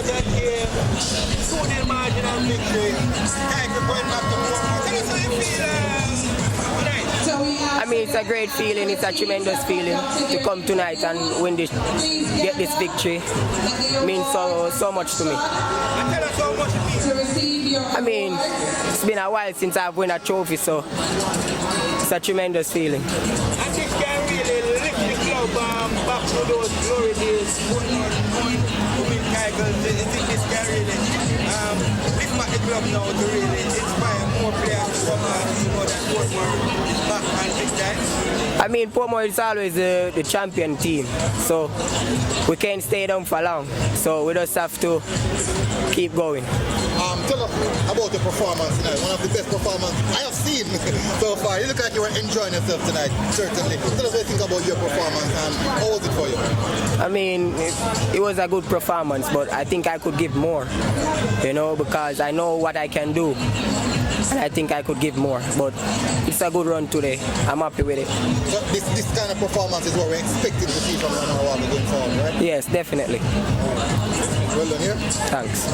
that game, two-nil marginal victory. Tiger going back to Portmore. Tell us how you feel tonight. I mean, it's a great feeling. It's a tremendous feeling to come tonight and win this, get this victory. It means so much to me. And tell us how much it means. I mean, it's been a while since I've won a trophy, so it's a tremendous feeling. And this can really lift the club back to those glory days, moving Tigers. I think this can really lift back the club now to really inspire more players to come out, that Portmore is back and big time. I mean, Portmore is always the champion team, so we can't stay down for long. So we just have to keep going. Tell us about the performance tonight. One of the best performances I have seen so far. You look like you were enjoying yourself tonight, certainly. Tell us what you think about your performance and how was it for you? I mean, it was a good performance, but I think I could give more, because I know what I can do. And I think I could give more, but it's a good run today. I'm happy with it. So this kind of performance is what we're expecting to see from Lamar going forward, right? Yes, definitely. Well done here. Thanks.